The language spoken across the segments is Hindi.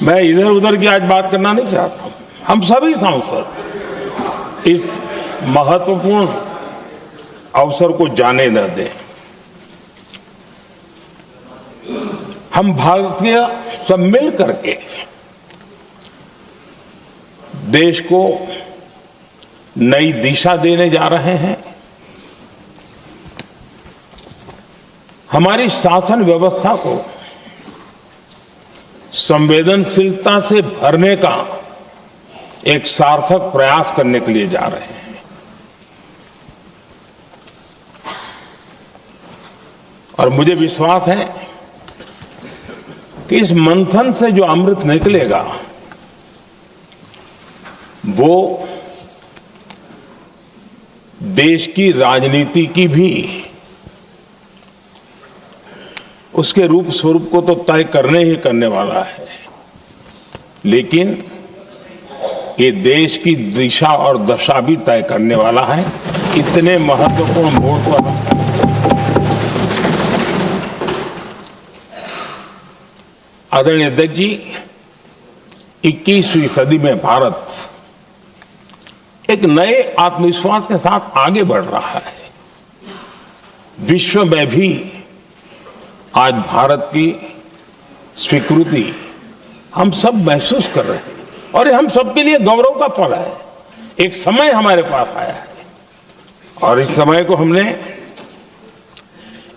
मैं इधर उधर की आज बात करना नहीं चाहता हूं। हम सभी सांसद इस महत्वपूर्ण अवसर को जाने न दें। हम भारतीय सब मिल करके देश को नई दिशा देने जा रहे हैं। हमारी शासन व्यवस्था को संवेदनशीलता से भरने का एक सार्थक प्रयास करने के लिए जा रहे हैं। और मुझे विश्वास है कि इस मंथन से जो अमृत निकलेगा वो देश की राजनीति की भी उसके रूप स्वरूप को तो तय करने ही करने वाला है, लेकिन ये देश की दिशा और दशा भी तय करने वाला है। इतने महत्वपूर्ण मोड़ पर आदरणीय अध्यक्ष जी, 21वीं सदी में भारत एक नए आत्मविश्वास के साथ आगे बढ़ रहा है। विश्व में भी आज भारत की स्वीकृति हम सब महसूस कर रहे हैं और ये हम सबके लिए गौरव का पल है। एक समय हमारे पास आया है और इस समय को हमने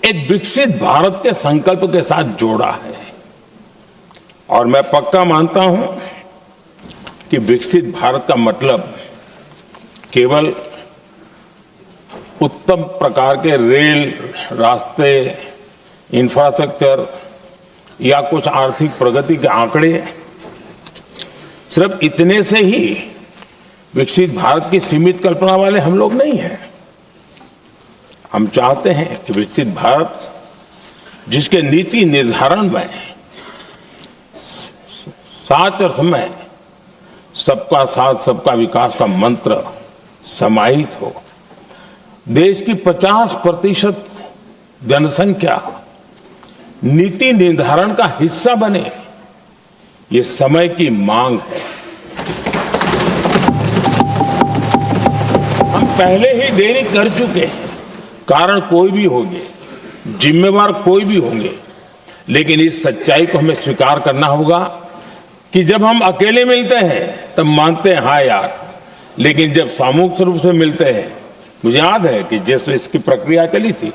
एक विकसित भारत के संकल्प के साथ जोड़ा है। और मैं पक्का मानता हूं कि विकसित भारत का मतलब केवल उत्तम प्रकार के रेल, रास्ते, इंफ्रास्ट्रक्चर या कुछ आर्थिक प्रगति के आंकड़े सिर्फ इतने से ही विकसित भारत की सीमित कल्पना वाले हम लोग नहीं हैं। हम चाहते हैं कि विकसित भारत जिसके नीति निर्धारण में साच अर्थ में सबका साथ सबका विकास का मंत्र समाहित हो, देश की 50% जनसंख्या नीति निर्धारण का हिस्सा बने, ये समय की मांग है। हम पहले ही देरी कर चुके हैं, कारण कोई भी होंगे, जिम्मेवार कोई भी होंगे, लेकिन इस सच्चाई को हमें स्वीकार करना होगा कि जब हम अकेले मिलते हैं तब मानते हैं हाँ यार, लेकिन जब सामूहिक रूप से मिलते हैं, मुझे याद है कि जिस इसकी प्रक्रिया चली थी,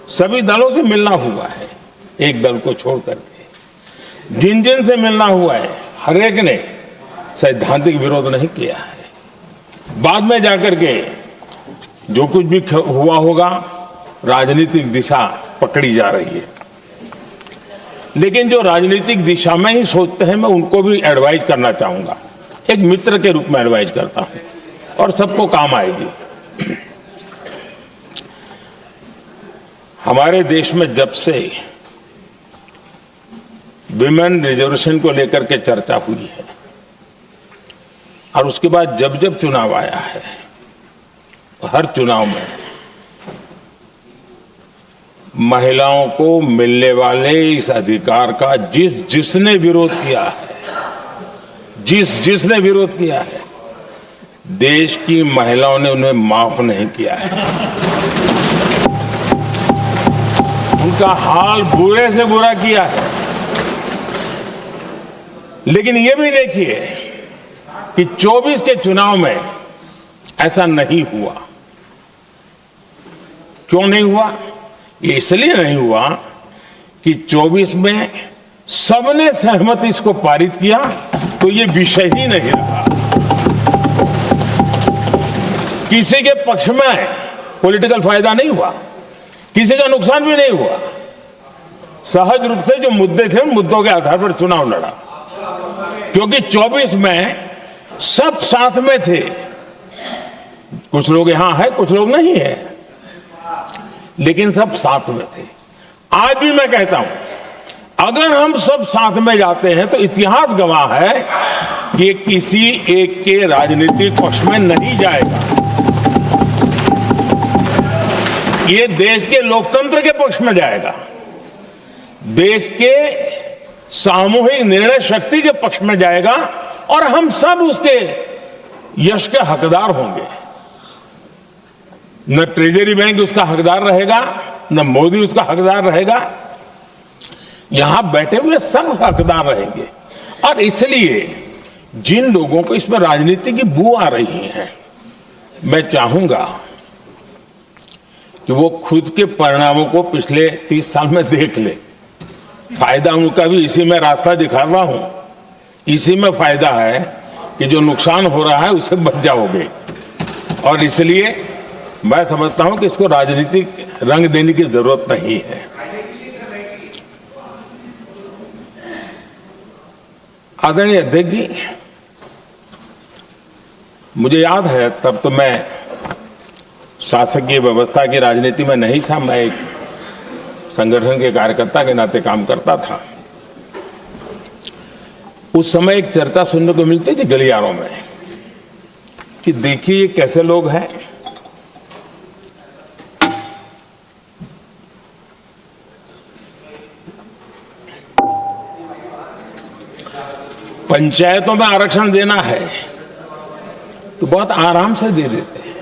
सभी दलों से मिलना हुआ है, एक दल को छोड़ करके जिन जिन से मिलना हुआ है हर एक ने सैद्धांतिक विरोध नहीं किया है। बाद में जाकर के जो कुछ भी हुआ होगा, राजनीतिक दिशा पकड़ी जा रही है, लेकिन जो राजनीतिक दिशा में ही सोचते हैं, मैं उनको भी एडवाइज करना चाहूंगा। एक मित्र के रूप में एडवाइज करता हूं और सबको काम आएगी। हमारे देश में जब से विमेन रिजर्वेशन को लेकर के चर्चा हुई है और उसके बाद जब जब चुनाव आया है, हर चुनाव में महिलाओं को मिलने वाले इस अधिकार का जिसने विरोध किया है, जिसने विरोध किया है, देश की महिलाओं ने उन्हें माफ नहीं किया है। उनका हाल बुरे से बुरा किया है। लेकिन ये भी देखिए कि 24 के चुनाव में ऐसा नहीं हुआ। क्यों नहीं हुआ? ये इसलिए नहीं हुआ कि 24 में सबने सहमति इसको पारित किया, तो ये विषय ही नहीं रहा। किसी के पक्ष में पॉलिटिकल फायदा नहीं हुआ, किसी का नुकसान भी नहीं हुआ। सहज रूप से जो मुद्दे थे उन मुद्दों के आधार पर चुनाव लड़ा, क्योंकि 24 में सब साथ में थे। कुछ लोग यहां है, कुछ लोग नहीं है, लेकिन सब साथ में थे। आज भी मैं कहता हूं, अगर हम सब साथ में जाते हैं तो इतिहास गवाह है कि किसी एक के राजनीतिक पक्ष में नहीं जाएगा। ये देश के लोकतंत्र के पक्ष में जाएगा, देश के सामूहिक निर्णय शक्ति के पक्ष में जाएगा और हम सब उसके यश के हकदार होंगे। न ट्रेजरी बैंक उसका हकदार रहेगा, न मोदी उसका हकदार रहेगा, यहां बैठे हुए सब हकदार रहेंगे। और इसलिए जिन लोगों को इसमें राजनीति की बू आ रही है, मैं चाहूंगा कि वो खुद के परिणामों को पिछले 30 साल में देख ले। फायदा उनका भी इसी में रास्ता दिखा रहा हूं, इसी में फायदा है कि जो नुकसान हो रहा है उसे बच जाओगे। और इसलिए मैं समझता हूं कि इसको राजनीतिक रंग देने की जरूरत नहीं है। आदरणीय अध्यक्ष जी, मुझे याद है तब तो मैं शासकीय व्यवस्था की राजनीति में नहीं था, मैं एक संगठन के कार्यकर्ता के नाते काम करता था। उस समय एक चर्चा सुनने को मिलती थी गलियारों में कि देखिए ये कैसे लोग हैं, पंचायतों में आरक्षण देना है तो बहुत आराम से दे देते हैं,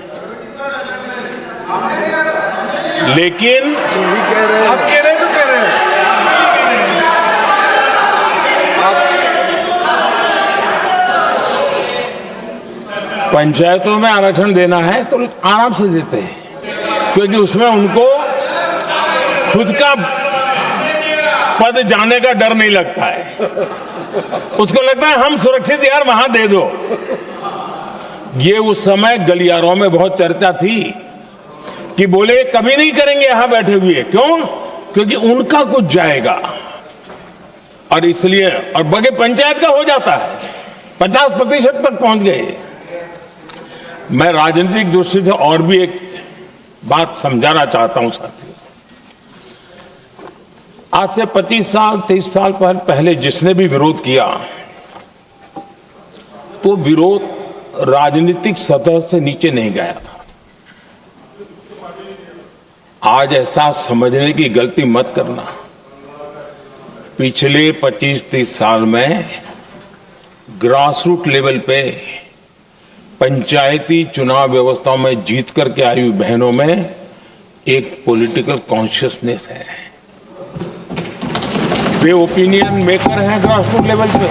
लेकिन आप कह रहे तो कह रहे हैं पंचायतों में आरक्षण देना है तो आराम से देते हैं, क्योंकि उसमें उनको खुद का पद जाने का डर नहीं लगता है। उसको लगता है हम सुरक्षित यार वहां दे दो। ये उस समय गलियारों में बहुत चर्चा थी कि बोले कभी नहीं करेंगे यहां बैठे हुए। क्यों? क्योंकि उनका कुछ जाएगा। और इसलिए और बगे पंचायत का हो जाता है, 50% तक पहुंच गए। मैं राजनीतिक दृष्टि से और भी एक बात समझाना चाहता हूं साथियों। आज से 25 साल 30 साल पहले जिसने भी विरोध किया तो विरोध राजनीतिक सतह से नीचे नहीं गया था। आज ऐसा समझने की गलती मत करना। पिछले 25-30 साल में ग्रास रूट लेवल पे पंचायती चुनाव व्यवस्थाओं में जीत करके आई हुई बहनों में एक पॉलिटिकल कॉन्शियसनेस है। वे ओपिनियन मेकर हैं ग्रास रूट लेवल पे।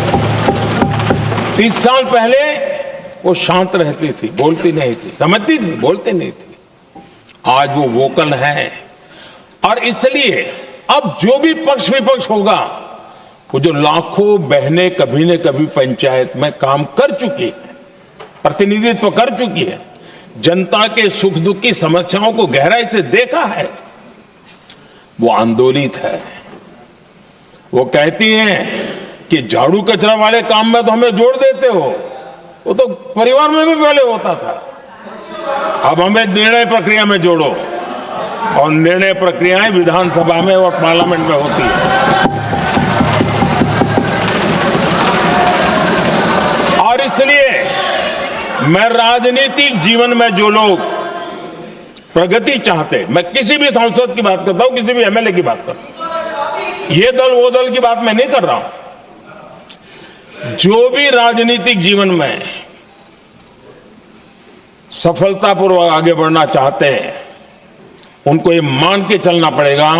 30 साल पहले वो शांत रहती थी, बोलती नहीं थी, समझती थी, बोलती नहीं थी। आज वो वोकल है। और इसलिए अब जो भी पक्ष विपक्ष होगा, वो जो लाखों बहनें कभी न कभी पंचायत में काम कर चुकी है, प्रतिनिधित्व कर चुकी है, जनता के सुख दुख की समस्याओं को गहराई से देखा है, वो आंदोलित है। वो कहती हैं कि झाड़ू कचरा वाले काम में तो हमें जोड़ देते हो, वो तो परिवार में भी पहले होता था, अब हमें निर्णय प्रक्रिया में जोड़ो। और निर्णय प्रक्रियाएं विधानसभा में और पार्लियामेंट में होती है। और इसलिए मैं राजनीतिक जीवन में जो लोग प्रगति चाहते, मैं किसी भी सांसद की बात करता हूं, किसी भी एमएलए की बात करता हूं, ये दल वो दल की बात मैं नहीं कर रहा हूं। जो भी राजनीतिक जीवन में सफलतापूर्वक आगे बढ़ना चाहते हैं, उनको ये मान के चलना पड़ेगा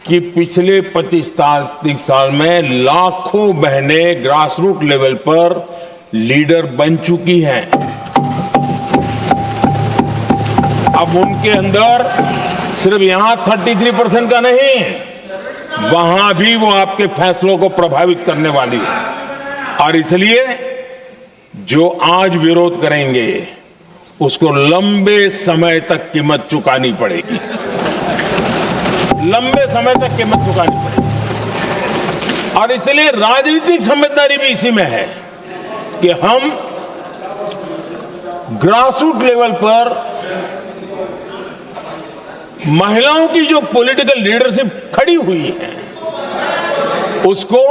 कि पिछले 25-30 साल में लाखों बहनें ग्रास रूट लेवल पर लीडर बन चुकी हैं। अब उनके अंदर सिर्फ यहां 33% का नहीं, वहां भी वो आपके फैसलों को प्रभावित करने वाली है। और इसलिए जो आज विरोध करेंगे उसको लंबे समय तक कीमत चुकानी पड़ेगी, लंबे समय तक कीमत चुकानी पड़ेगी। और इसलिए राजनीतिक समझदारी भी इसी में है कि हम ग्रास रूट लेवल पर महिलाओं की जो पॉलिटिकल लीडरशिप खड़ी हुई है, उसको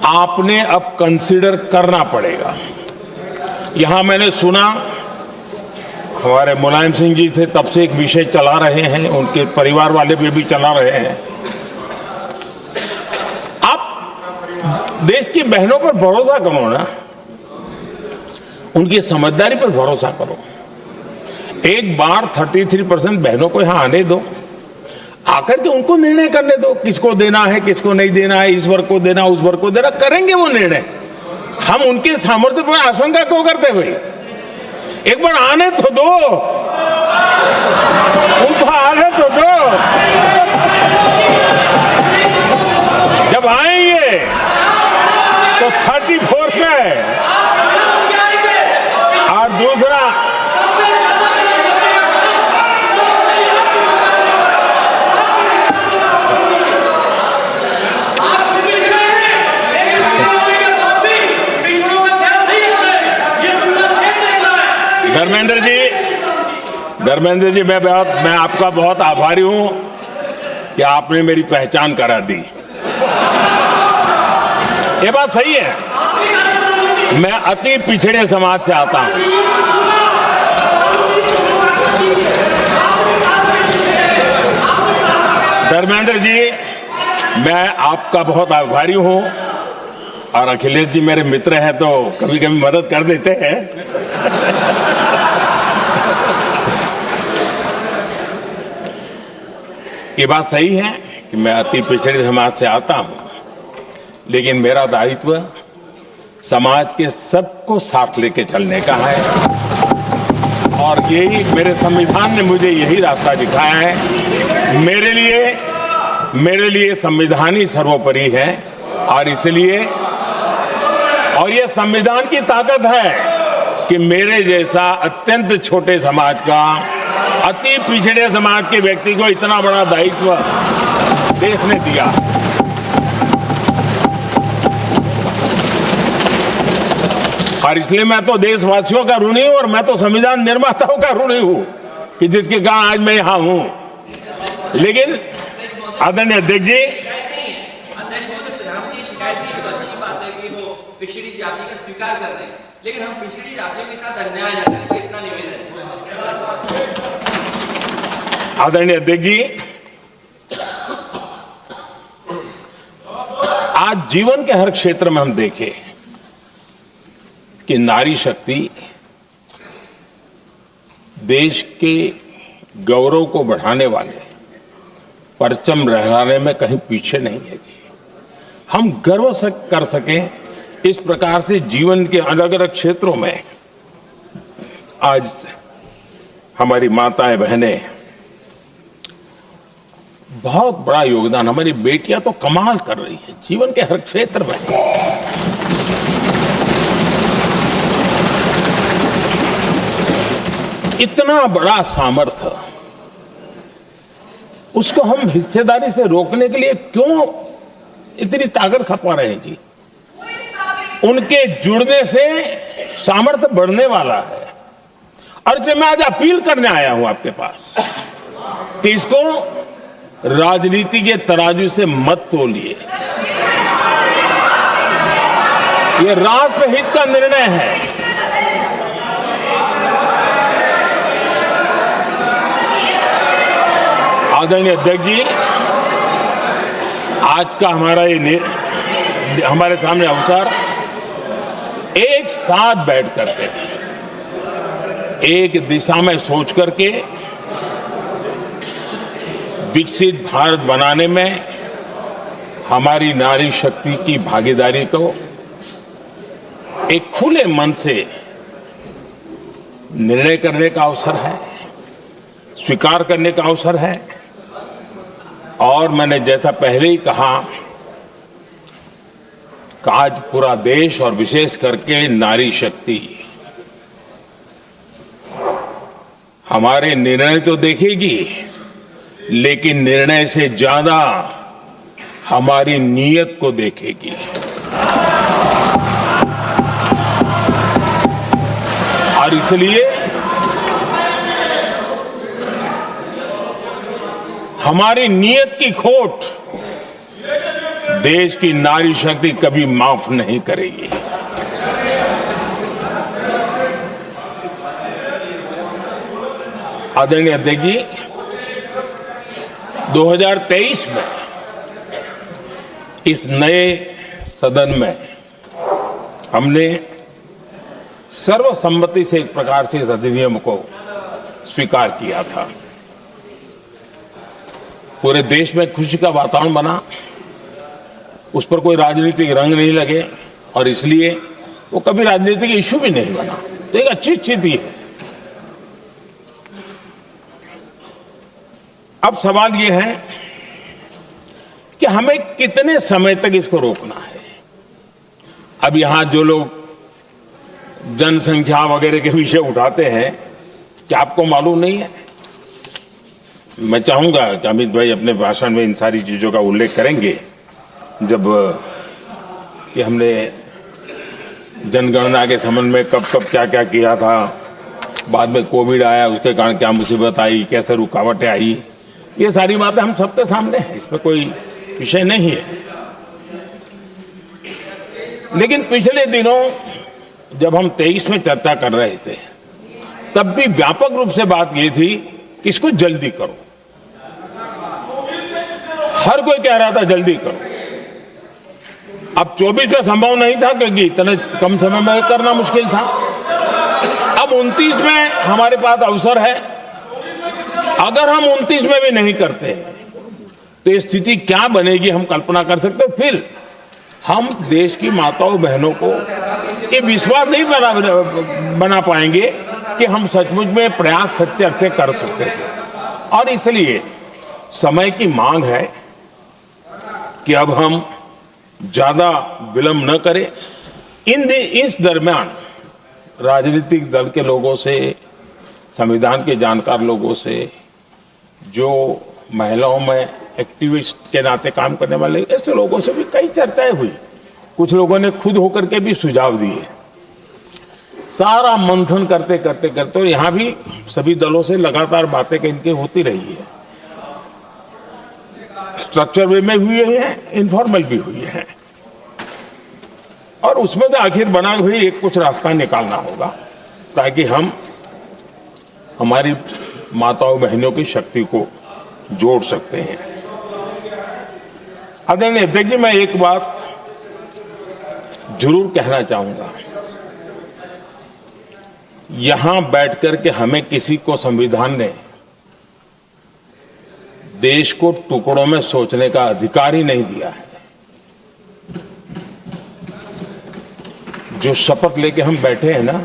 आपने अब कंसीडर करना पड़ेगा। यहां मैंने सुना हमारे मुलायम सिंह जी थे, तब से एक विषय चला रहे हैं, उनके परिवार वाले भी चला रहे हैं देश की बहनों पर भरोसा करो ना, उनकी समझदारी पर भरोसा करो। एक बार 33% बहनों को यहां आने दो, आकर के उनको निर्णय करने दो, किसको देना है किसको नहीं देना है, इस वर्ग को देना उस वर्ग को देना, करेंगे वो निर्णय। हम उनके सामर्थ्य पर आशंका क्यों करते भाई? एक बार आने तो दो, उनको आने तो दो। जब आएंगे तो 34 पे, और दूसरा धर्मेंद्र जी, मैं आपका बहुत आभारी हूं कि आपने मेरी पहचान करा दी। ये बात सही है, मैं अति पिछड़े समाज से आता हूं। धर्मेंद्र जी, मैं आपका बहुत आभारी हूं, और अखिलेश जी मेरे मित्र हैं तो कभी कभी मदद कर देते हैं। ये बात सही है कि मैं अति पिछड़े समाज से आता हूं, लेकिन मेरा दायित्व समाज के सबको साथ लेके चलने का है, और यही मेरे संविधान ने मुझे यही रास्ता दिखाया है। मेरे लिए संविधान ही सर्वोपरि है, और इसलिए और ये संविधान की ताकत है कि मेरे जैसा अत्यंत छोटे समाज का, अति पिछड़े समाज के व्यक्ति को इतना बड़ा दायित्व देश ने दिया। और इसलिए मैं तो देशवासियों का ऋणी हूं, और मैं तो संविधान निर्माताओं का ऋणी हूं कि जिसके कारण आज मैं यहां हूं। लेकिन आदरणीय अध्यक्ष जी, पिछड़ी जाति का स्वीकार कर रहे हैं, लेकिन हम पिछड़ी जातियों के साथ अन्याय न करें, इतना निवेदन है। आदरणीय अध्यक्ष जी, आज जीवन के हर क्षेत्र में हम देखें कि नारी शक्ति देश के गौरव को बढ़ाने वाले परचम लहराने में कहीं पीछे नहीं है जी। हम गर्व से कर सकें इस प्रकार से जीवन के अलग अलग क्षेत्रों में आज हमारी माताएं बहनें बहुत बड़ा योगदान, हमारी बेटियां तो कमाल कर रही हैं जीवन के हर क्षेत्र में। इतना बड़ा सामर्थ्य, उसको हम हिस्सेदारी से रोकने के लिए क्यों इतनी ताकत खपा रहे हैं जी? उनके जुड़ने से सामर्थ्य बढ़ने वाला है। और इसलिए मैं आज अपील करने आया हूं आपके पास कि इसको राजनीति के तराजू से मत तोलिए। यह राष्ट्रहित का निर्णय है। आदरणीय अध्यक्ष जी, आज का हमारे सामने अवसर एक साथ बैठ करके एक दिशा में सोच करके विकसित भारत बनाने में हमारी नारी शक्ति की भागीदारी को एक खुले मन से निर्णय करने का अवसर है, स्वीकार करने का अवसर है। और मैंने जैसा पहले ही कहा कि आज पूरा देश और विशेष करके नारी शक्ति हमारे निर्णय तो देखेगी, लेकिन निर्णय से ज्यादा हमारी नीयत को देखेगी। और इसलिए हमारी नीयत की खोट देश की नारी शक्ति कभी माफ नहीं करेगी। आदरणीय अध्यक्ष जी, 2023 में इस नए सदन में हमने सर्वसम्मति से एक प्रकार से इस अधिनियम को स्वीकार किया था। पूरे देश में खुशी का वातावरण बना, उस पर कोई राजनीतिक रंग नहीं लगे और इसलिए वो कभी राजनीतिक इश्यू भी नहीं बना। तो एक अच्छी स्थिति है। अब सवाल ये है कि हमें कितने समय तक इसको रोकना है। अब यहां जो लोग जनसंख्या वगैरह के विषय उठाते हैं, क्या आपको मालूम नहीं है? मैं चाहूंगा कि अमित भाई अपने भाषण में इन सारी चीजों का उल्लेख करेंगे, जब कि हमने जनगणना के संबंध में कब कब क्या क्या किया था, बाद में कोविड आया, उसके कारण क्या मुसीबत आई, कैसे रुकावटें आई, ये सारी बातें हम सबके सामने हैं, इसमें कोई विषय नहीं है। लेकिन पिछले दिनों जब हम 23 में चर्चा कर रहे थे, तब भी व्यापक रूप से बात ये थी कि इसको जल्दी करो। हर कोई कह रहा था जल्दी करो। अब 24 में संभव नहीं था क्योंकि इतने कम समय में करना मुश्किल था। अब 29 में हमारे पास अवसर है। अगर हम 29 में भी नहीं करते तो ये स्थिति क्या बनेगी हम कल्पना कर सकते। फिर हम देश की माताओं बहनों को ये विश्वास नहीं बना पाएंगे कि हम सचमुच में प्रयास सच्चे अर्थ कर सकते थे। और इसलिए समय की मांग है कि अब हम ज्यादा विलंब न करें। इस दरमियान राजनीतिक दल के लोगों से, संविधान के जानकार लोगों से, जो महिलाओं में एक्टिविस्ट के नाते काम करने वाले ऐसे लोगों से भी कई चर्चाएं हुई। कुछ लोगों ने खुद होकर के भी सुझाव दिए। सारा मंथन करते करते करते, और यहां भी सभी दलों से लगातार बातें इनकी होती रही है। स्ट्रक्चर वे में हुई है, इनफॉर्मल भी हुई है, और उसमें से आखिर बना हुई एक कुछ रास्ता निकालना होगा ताकि हम हमारी माताओं बहनों की शक्ति को जोड़ सकते हैं। आदरणीय अध्यक्ष जी, मैं एक बात जरूर कहना चाहूंगा। यहां बैठकर के हमें किसी को संविधान ने देश को टुकड़ों में सोचने का अधिकार ही नहीं दिया है। जो शपथ लेके हम बैठे हैं ना,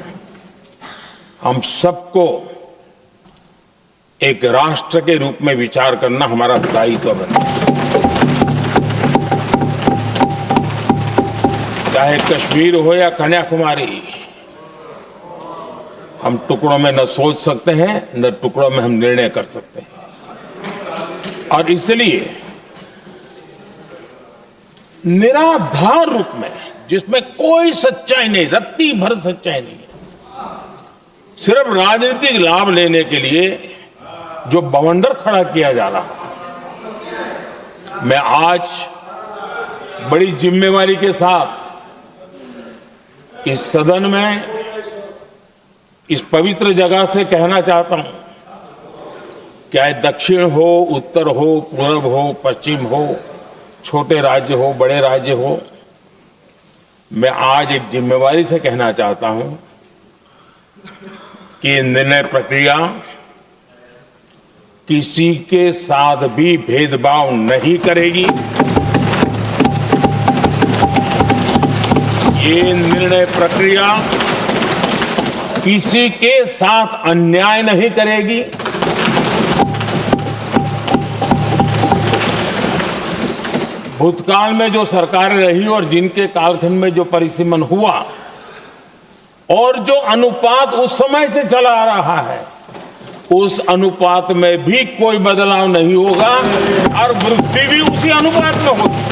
हम सबको एक राष्ट्र के रूप में विचार करना हमारा दायित्व बना। चाहे कश्मीर हो या कन्याकुमारी, हम टुकड़ों में न सोच सकते हैं, न टुकड़ों में हम निर्णय कर सकते हैं। और इसलिए निराधार रूप में, जिसमें कोई सच्चाई नहीं, रत्ती भर सच्चाई नहीं है, सिर्फ राजनीतिक लाभ लेने के लिए जो बवंडर खड़ा किया जा रहा है, मैं आज बड़ी जिम्मेवारी के साथ इस सदन में, इस पवित्र जगह से कहना चाहता हूं, चाहे दक्षिण हो, उत्तर हो, पूर्व हो, पश्चिम हो, छोटे राज्य हो, बड़े राज्य हो, मैं आज एक जिम्मेवारी से कहना चाहता हूं कि निर्णय प्रक्रिया किसी के साथ भी भेदभाव नहीं करेगी। ये निर्णय प्रक्रिया किसी के साथ अन्याय नहीं करेगी। भूतकाल में जो सरकारें रही और जिनके कालखंड में जो परिसीमन हुआ और जो अनुपात उस समय से चला आ रहा है, उस अनुपात में भी कोई बदलाव नहीं होगा और वृद्धि भी उसी अनुपात में होगी।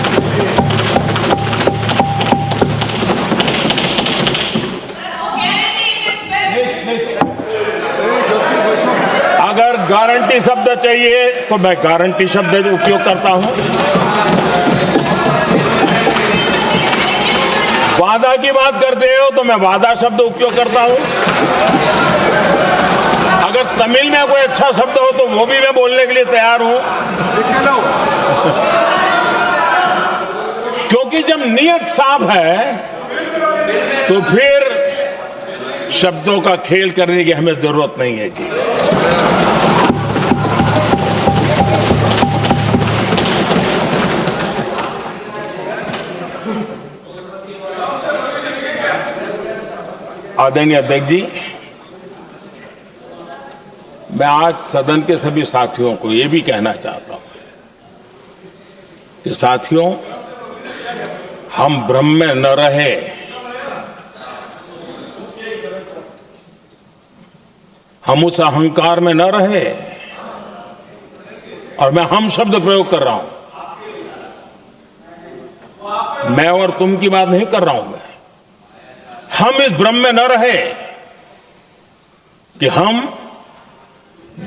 अगर गारंटी शब्द चाहिए तो मैं गारंटी शब्द उपयोग करता हूं। वादा की बात करते हो तो मैं वादा शब्द उपयोग करता हूं। अगर तमिल में कोई अच्छा शब्द हो तो वो भी मैं बोलने के लिए तैयार हूं, क्योंकि जब नीयत साफ है तो फिर शब्दों का खेल करने की हमें जरूरत नहीं है जी। आदरणीय अध्यक्ष जी, मैं आज सदन के सभी साथियों को ये भी कहना चाहता हूं कि साथियों, हम भ्रम में न रहे, हम उस अहंकार में न रहे, और मैं हम शब्द प्रयोग कर रहा हूं, मैं और तुम की बात नहीं कर रहा हूं। मैं हम इस भ्रम में न रहे कि हम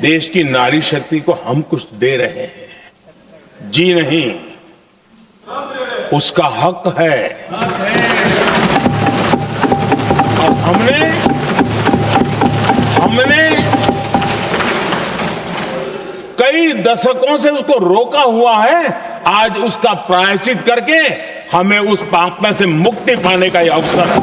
देश की नारी शक्ति को हम कुछ दे रहे हैं। जी नहीं, उसका हक है। और हमने कई दशकों से उसको रोका हुआ है। आज उसका प्रायश्चित करके हमें उस पाप में से मुक्ति पाने का यह अवसर है।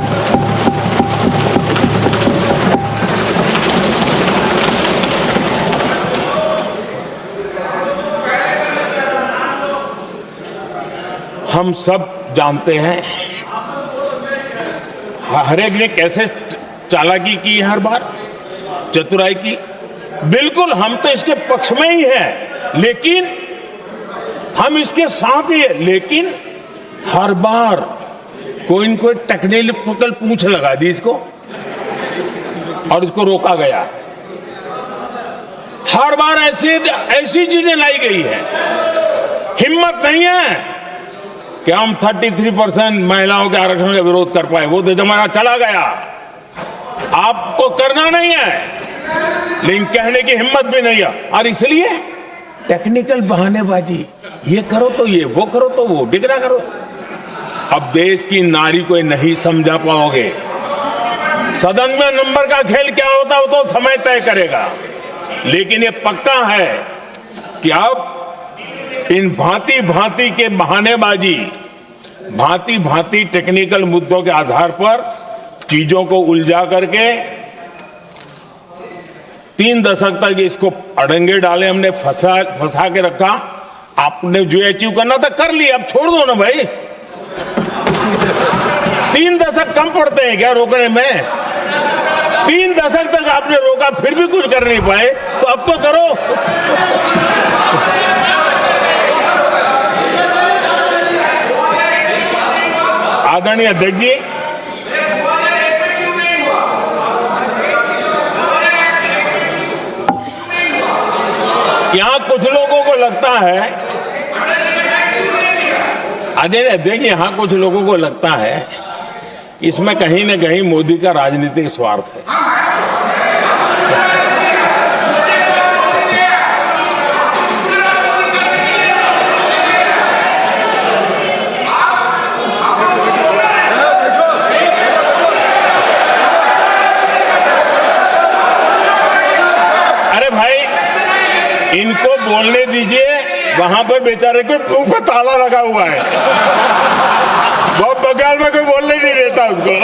हम सब जानते हैं हर एक ने कैसे चालाकी की, हर बार चतुराई की। बिल्कुल हम तो इसके पक्ष में ही हैं, लेकिन हम इसके साथ ही है, लेकिन हर बार कोई न कोई टेक्निकल पूंछ लगा दी इसको और इसको रोका गया। हर बार ऐसी चीजें लाई गई है। हिम्मत नहीं है कि हम 33% महिलाओं के आरक्षण का विरोध कर पाए। वो तो जमाना चला गया, आपको करना नहीं है, लेकिन कहने की हिम्मत भी नहीं है। और इसलिए टेक्निकल बहानेबाजी, ये करो तो ये, वो करो तो वो, डिगरा करो। अब देश की नारी को नहीं समझा पाओगे। सदन में नंबर का खेल क्या होता है वो तो समय तय करेगा, लेकिन ये पक्का है कि अब इन भांति भांति के बहानेबाजी, भांति भांति टेक्निकल मुद्दों के आधार पर चीजों को उलझा करके 3 दशक तक इसको अड़ंगे डाले, हमने फंसा के रखा। आपने जो अचीव करना था कर लिया, अब छोड़ दो ना भाई। 3 दशक कम पड़ते हैं क्या रोकने में? 3 दशक तक आपने रोका, फिर भी कुछ कर नहीं पाए, तो अब तो करो। आदरणीय अध्यक्ष जी, यहां कुछ लोगों को लगता है, आदरणीय अध्यक्ष, यहां कुछ लोगों को लगता है इसमें कहीं न कहीं मोदी का राजनीतिक स्वार्थ है। इनको बोलने दीजिए, वहां पर बेचारे को मुंह पे ताला लगा हुआ है, बहुत बगल में कोई बोलने नहीं देता उसको।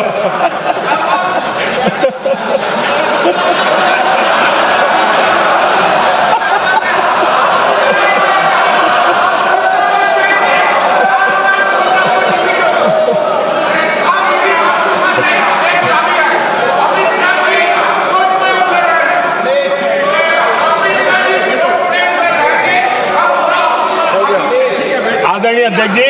आदरणीय अध्यक्ष जी,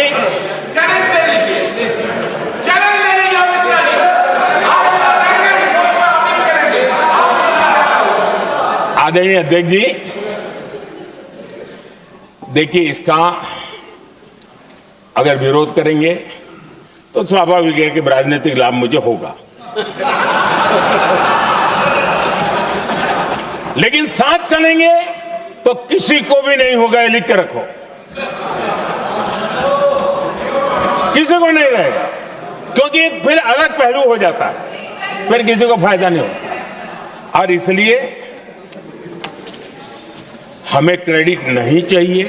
आदरणीय अध्यक्ष जी, देखिए, इसका अगर विरोध करेंगे तो स्वाभाविक है कि राजनीतिक लाभ मुझे होगा, लेकिन साथ चलेंगे तो किसी को भी नहीं होगा, ये लिख के रखो। किसी को नहीं रहेगा, क्योंकि फिर अलग पहलू हो जाता है, फिर किसी को फायदा नहीं होता। और इसलिए हमें क्रेडिट नहीं चाहिए।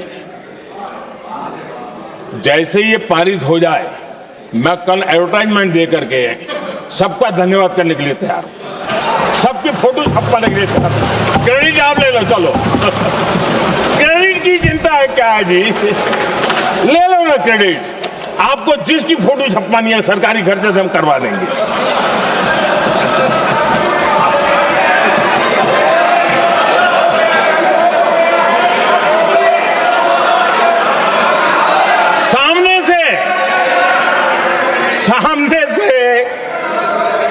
जैसे ये पारित हो जाए मैं कल एडवर्टाइजमेंट दे करके सबका धन्यवाद करने के लिए तैयार हूं, सबकी फोटो छपवाने के लिए तैयार हूं। क्रेडिट आप ले लो, चलो क्रेडिट की चिंता है क्या है जी, ले लो ना क्रेडिट। आपको जिसकी फोटो छपवानी है सरकारी खर्चे से हम करवा देंगे। सामने से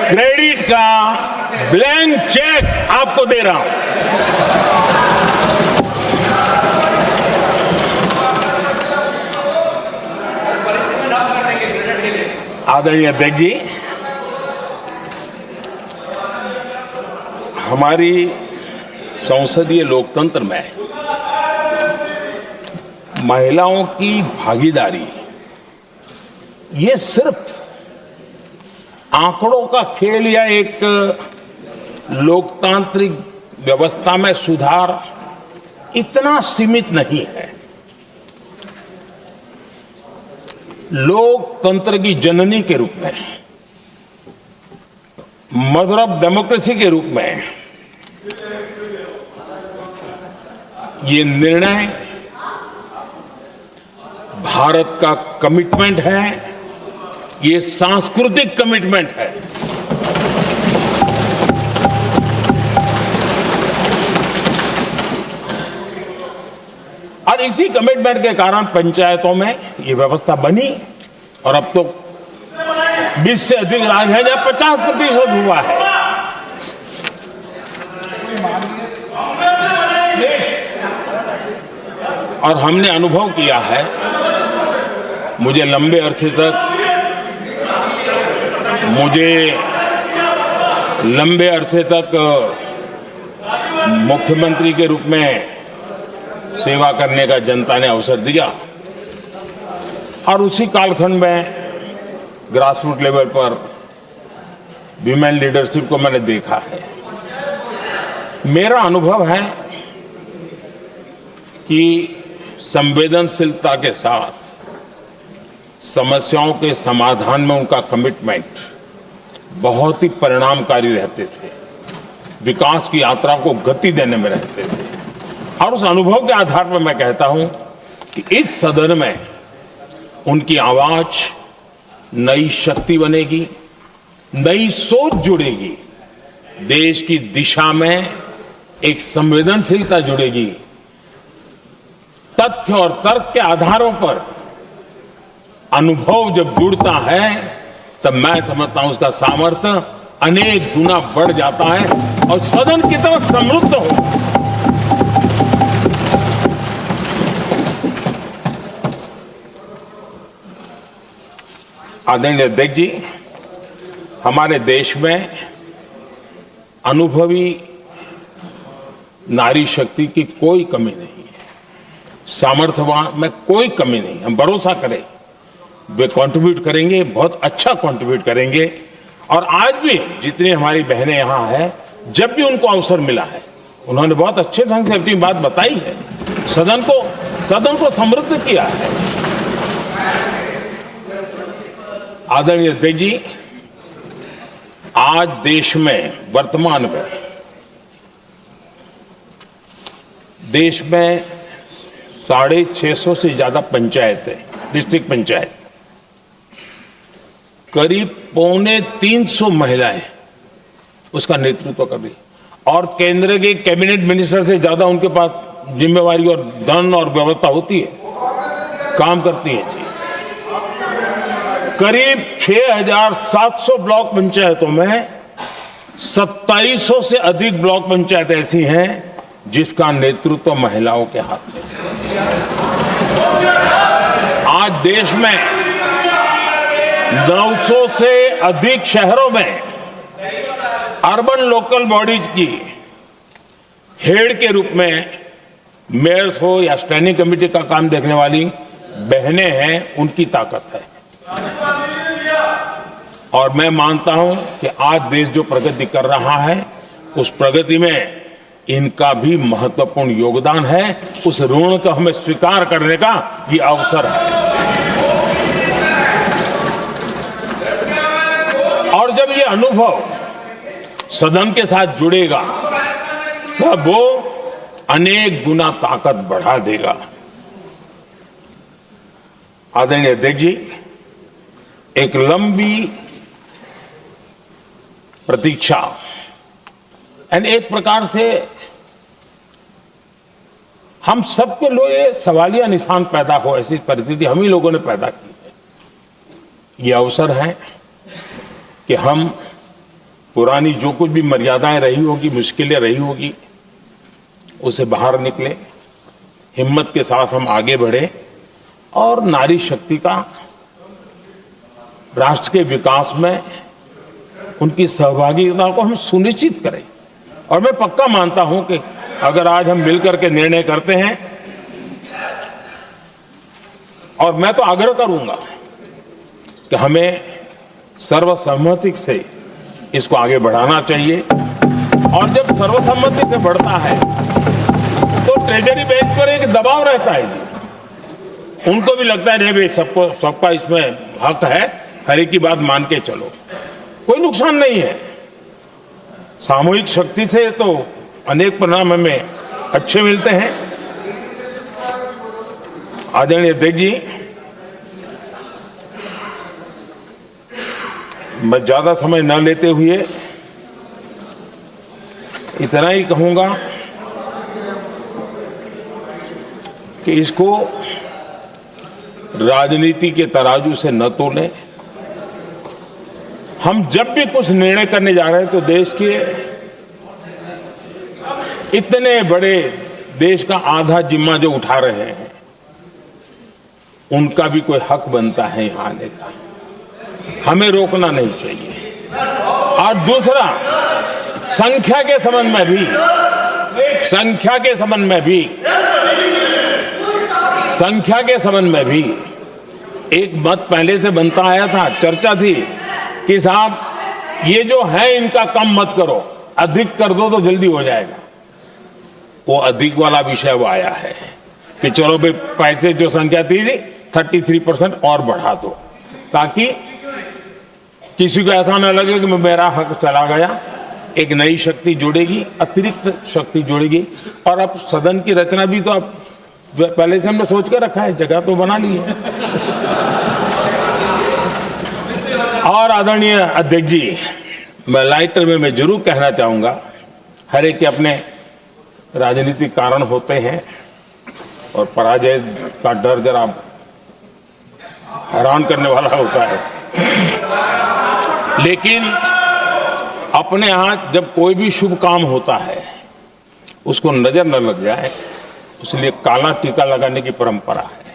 क्रेडिट का ब्लैंक चेक आपको दे रहा हूं। आदरणीय अध्यक्ष जी, हमारी संसदीय लोकतंत्र में महिलाओं की भागीदारी ये सिर्फ आंकड़ों का खेल या एक लोकतांत्रिक व्यवस्था में सुधार इतना सीमित नहीं है। लोकतंत्र की जननी के रूप में, मदर ऑफ डेमोक्रेसी के रूप में ये निर्णय भारत का कमिटमेंट है, ये सांस्कृतिक कमिटमेंट है। और इसी कमिटमेंट के कारण पंचायतों में ये व्यवस्था बनी और अब तो 20 से अधिक राज्य है जहां 50% हुआ है। और हमने अनुभव किया है, मुझे लंबे अरसे तक मुख्यमंत्री के रूप में सेवा करने का जनता ने अवसर दिया और उसी कालखंड में ग्रासरूट लेवल पर विमेन लीडरशिप को मैंने देखा है। मेरा अनुभव है कि संवेदनशीलता के साथ समस्याओं के समाधान में उनका कमिटमेंट बहुत ही परिणामकारी रहते थे, विकास की यात्रा को गति देने में रहते थे। और उस अनुभव के आधार पर मैं कहता हूं कि इस सदन में उनकी आवाज नई शक्ति बनेगी, नई सोच जुड़ेगी, देश की दिशा में एक संवेदनशीलता जुड़ेगी। तथ्य और तर्क के आधारों पर अनुभव जब जुड़ता है तब मैं समझता हूं उसका सामर्थ्य अनेक गुना बढ़ जाता है और सदन कितना समृद्ध हो। आदरणीय अध्यक्ष जी, हमारे देश में अनुभवी नारी शक्ति की कोई कमी नहीं है, सामर्थ्यवान में कोई कमी नहीं। हम भरोसा करें वे कंट्रीब्यूट करेंगे, बहुत अच्छा कंट्रीब्यूट करेंगे। और आज भी जितनी हमारी बहनें यहाँ हैं, जब भी उनको अवसर मिला है उन्होंने बहुत अच्छे ढंग से अपनी बात बताई है, सदन को समृद्ध किया है। आदरणीय अध्यक्ष जी, आज देश में वर्तमान में देश में 650 से ज्यादा पंचायतें, डिस्ट्रिक्ट पंचायत, करीब 250 महिलाएं उसका नेतृत्व कर रही और केंद्र के कैबिनेट मिनिस्टर से ज्यादा उनके पास जिम्मेवारी और धन और व्यवस्था होती है, काम करती है जी। करीब 6700 ब्लॉक पंचायतों में 2700 से अधिक ब्लॉक पंचायत ऐसी हैं जिसका नेतृत्व महिलाओं के हाथ में। आज देश में 900 से अधिक शहरों में अर्बन लोकल बॉडीज की हेड के रूप में मेयर्स हो या स्टैंडिंग कमेटी का काम देखने वाली बहनें हैं, उनकी ताकत है। और मैं मानता हूं कि आज देश जो प्रगति कर रहा है उस प्रगति में इनका भी महत्वपूर्ण योगदान है। उस ऋण को हमें स्वीकार करने का ये अवसर है। और जब ये अनुभव सदन के साथ जुड़ेगा तब वो अनेक गुना ताकत बढ़ा देगा। आदरणीय अध्यक्ष जी, एक लंबी प्रतीक्षा एंड एक प्रकार से हम सबके लिए सवालिया निशान पैदा हो, ऐसी परिस्थिति हम ही लोगों ने पैदा की है। ये अवसर है कि हम पुरानी जो कुछ भी मर्यादाएं रही होगी, मुश्किलें रही होगी, उसे बाहर निकले, हिम्मत के साथ हम आगे बढ़े और नारी शक्ति का राष्ट्र के विकास में उनकी सहभागिता को हम सुनिश्चित करें। और मैं पक्का मानता हूं कि अगर आज हम मिलकर के निर्णय करते हैं, और मैं तो आग्रह करूंगा कि हमें सर्वसम्मति से इसको आगे बढ़ाना चाहिए। और जब सर्वसम्मति से बढ़ता है तो ट्रेजरी बेंच पर एक दबाव रहता है जी, उनको भी लगता है भाई सबका इसमें हक है, हर एक की बात मान के चलो, कोई नुकसान नहीं है। सामूहिक शक्ति से तो अनेक परिणाम हमें अच्छे मिलते हैं। आदरणीय अध्यक्ष जी, मैं ज्यादा समय न लेते हुए इतना ही कहूंगा कि इसको राजनीति के तराजू से न तोलें। हम जब भी कुछ निर्णय करने जा रहे हैं तो देश के इतने बड़े देश का आधा जिम्मा जो उठा रहे हैं, उनका भी कोई हक बनता है यहां आने का, हमें रोकना नहीं चाहिए। और दूसरा, संख्या के संबंध में भी एक मत पहले से बनता आया था, चर्चा थी कि साहब ये जो है इनका कम मत करो, अधिक कर दो तो जल्दी हो जाएगा। वो अधिक वाला विषय वो आया है कि चलो भाई पैसे जो संख्या थी 33% और बढ़ा दो, ताकि किसी को ऐसा न लगे कि मेरा हक चला गया। एक नई शक्ति जुड़ेगी, अतिरिक्त शक्ति जुड़ेगी। और अब सदन की रचना भी तो अब पहले से हमने सोच कर रखा है, जगह तो बना ली है। और आदरणीय अध्यक्ष जी, मैं लाइटर में मैं जरूर कहना चाहूंगा, हर एक के अपने राजनीतिक कारण होते हैं और पराजय का डर जरा हैरान करने वाला होता है, लेकिन अपने यहाँ जब कोई भी शुभ काम होता है उसको नजर न लग जाए, इसलिए काला टीका लगाने की परंपरा है।